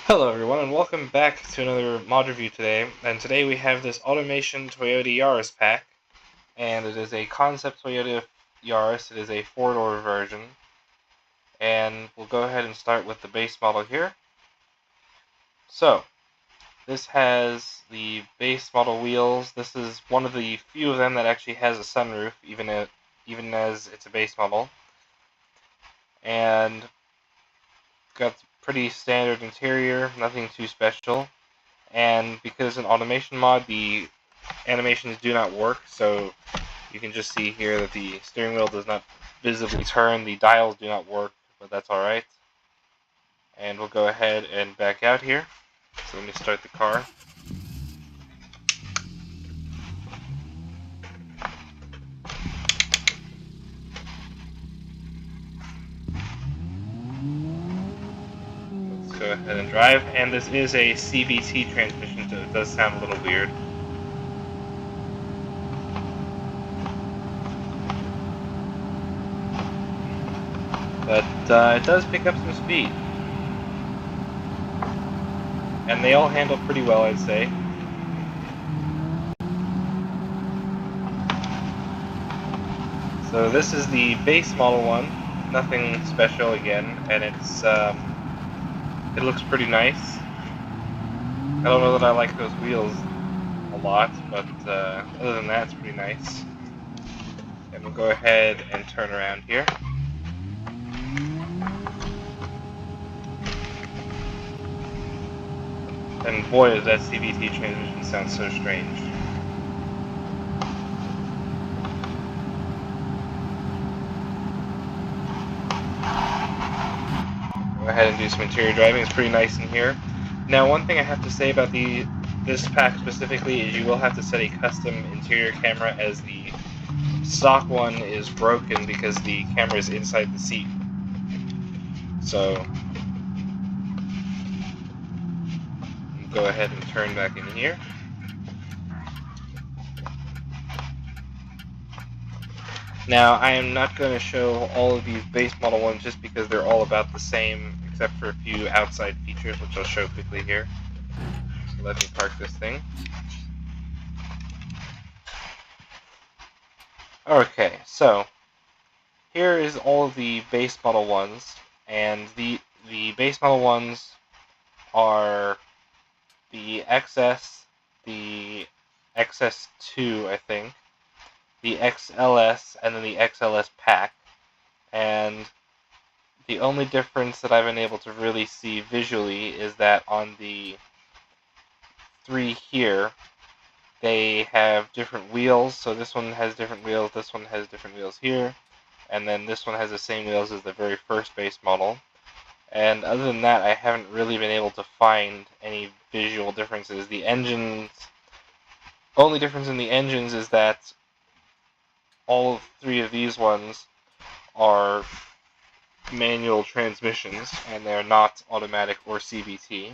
Hello everyone and welcome back to another mod review today, and today we have this Automation Toyota Yaris pack, and it is a concept Toyota Yaris. It is a 4-door version, and we'll go ahead and start with the base model here. So, this has the base model wheels. This is one of the few of them that actually has a sunroof, even as it's a base model, and got pretty standard interior, nothing too special. And because it's an automation mod, the animations do not work, so you can just see here that the steering wheel does not visibly turn, the dials do not work, but that's alright. And we'll go ahead and back out here. So let me start the car. Go ahead and drive, and this is a CVT transmission, so it does sound a little weird. But it does pick up some speed. And they all handle pretty well, I'd say. So this is the base model one, nothing special again, and it's it looks pretty nice. I don't know that I like those wheels a lot, but other than that, it's pretty nice. And we'll go ahead and turn around here. And boy, does that CVT transmission sound so strange. Go ahead and do some interior driving. It's pretty nice in here. Now, one thing I have to say about this pack specifically is you will have to set a custom interior camera, as the stock one is broken because the camera is inside the seat. So we'll go ahead and turn back in here. Now, I am not going to show all of these base model ones just because they're all about the same, except for a few outside features, which I'll show quickly here. So let me park this thing. Okay, so here is all of the base model ones, and the base model ones are the XS, the XS2, I think, the XLS, and then the XLS pack. And the only difference that I've been able to really see visually is that on the three here, they have different wheels. So this one has different wheels, this one has different wheels here, and then this one has the same wheels as the very first base model. And other than that, I haven't really been able to find any visual differences. The only difference in the engines is that all three of these ones are manual transmissions, and they're not automatic or CVT.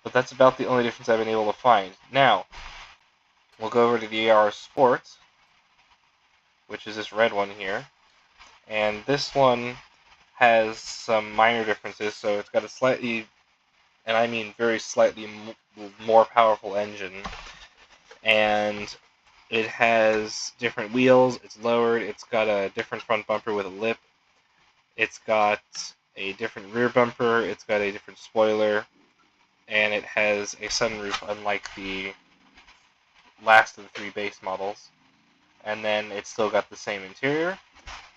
But that's about the only difference I've been able to find. Now, we'll go over to the Yaris Sport, which is this red one here. And this one has some minor differences, so it's got a slightly, and I mean very slightly, more powerful engine. And it has different wheels, it's lowered, it's got a different front bumper with a lip, it's got a different rear bumper, it's got a different spoiler, and it has a sunroof, unlike the last of the three base models. And then it's still got the same interior.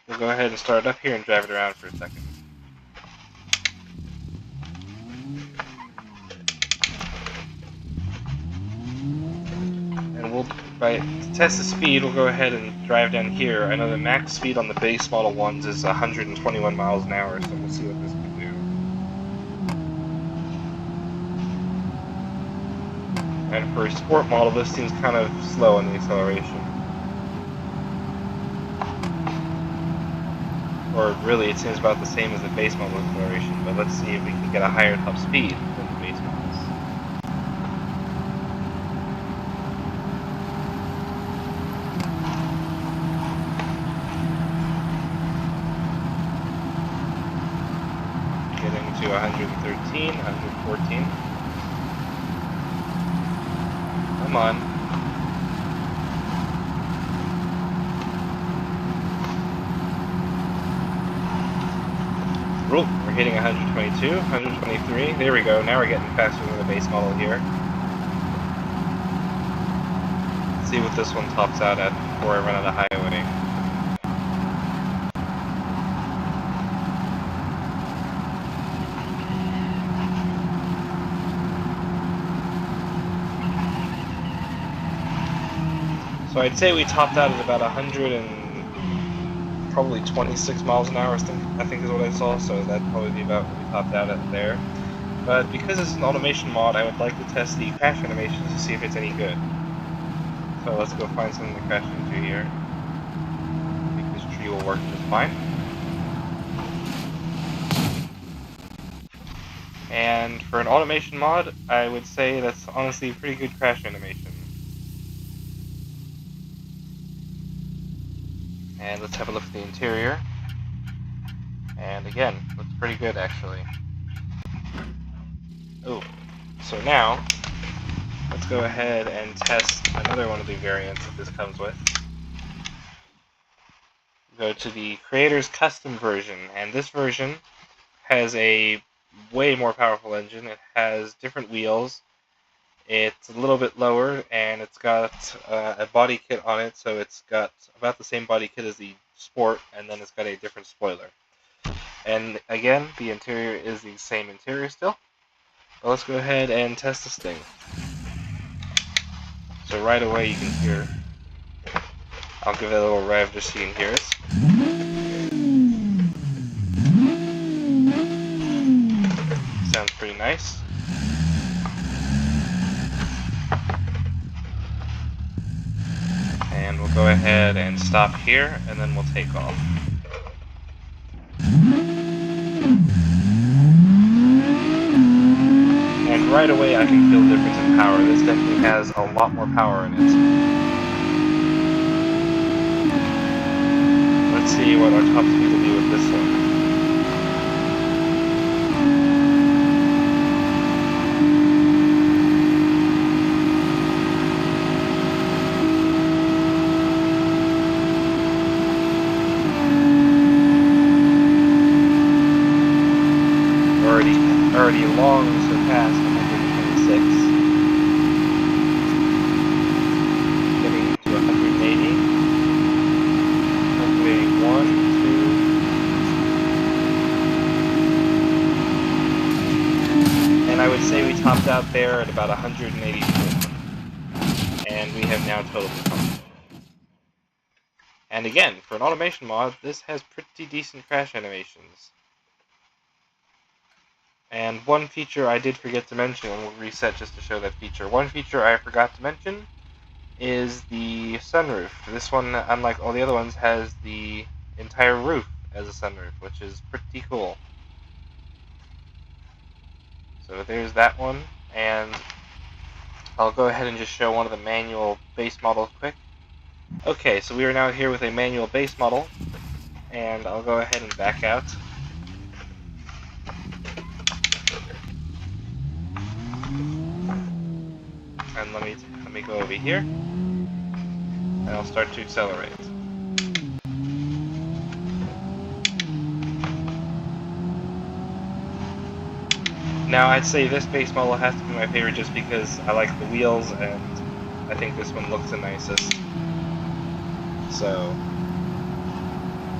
We'll go ahead and start it up here and drive it around for a second. And to test the speed, we'll go ahead and drive down here. I know the max speed on the base model ones is 121 miles an hour, so we'll see what this can do. And for a sport model, this seems kind of slow on the acceleration. Or really, it seems about the same as the base model acceleration, but let's see if we can get a higher top speed than the base models. Getting to 113, 114. Come on. Ooh, we're hitting 122, 123. There we go. Now we're getting faster than the base model here. Let's see what this one tops out at before I run out of highway. So I'd say we topped out at about 100 and probably 26 miles an hour, I think is what I saw, so that'd probably be about what we topped out at there. But because it's an automation mod, I would like to test the crash animations to see if it's any good. So let's go find something to crash into here. I think this tree will work just fine. And for an automation mod, I would say that's honestly a pretty good crash animation. And let's have a look at the interior. And again, looks pretty good actually. Oh, so now, let's go ahead and test another one of the variants that this comes with. Go to the Creator's Custom version, and this version has a way more powerful engine. It has different wheels. It's a little bit lower, and it's got a body kit on it, so it's got about the same body kit as the Sport, and then it's got a different spoiler. And again, the interior is the same interior still. But let's go ahead and test this thing. So right away you can hear, I'll give it a little rev just so you can hear it. Sounds pretty nice. And we'll go ahead and stop here, and then we'll take off. And right away I can feel the difference in power. This definitely has a lot more power in it. Let's see what our top speed will be with this one. Already long surpassed 126. Getting to 180. 181, 2. And I would say we topped out there at about 184. And we have now totaled the pump. And again, for an automation mod, this has pretty decent crash animations. And one feature I did forget to mention, and we'll reset just to show that feature. One feature I forgot to mention is the sunroof. This one, unlike all the other ones, has the entire roof as a sunroof, which is pretty cool. So there's that one, and I'll go ahead and just show one of the manual base models quick. Okay, so we are now here with a manual base model, and I'll go ahead and back out. And let me go over here, and I'll start to accelerate. Now I'd say this base model has to be my favorite just because I like the wheels, and I think this one looks the nicest. So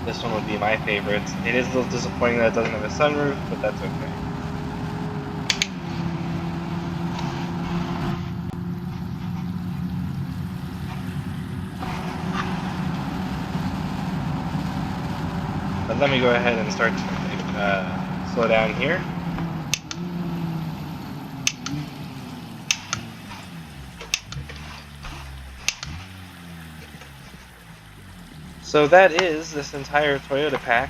this one would be my favorite. It is a little disappointing that it doesn't have a sunroof, but that's okay. But let me go ahead and start to slow down here. So that is this entire Toyota pack,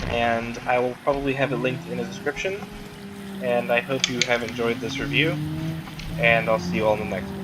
and I will probably have it linked in the description. And I hope you have enjoyed this review, and I'll see you all in the next one.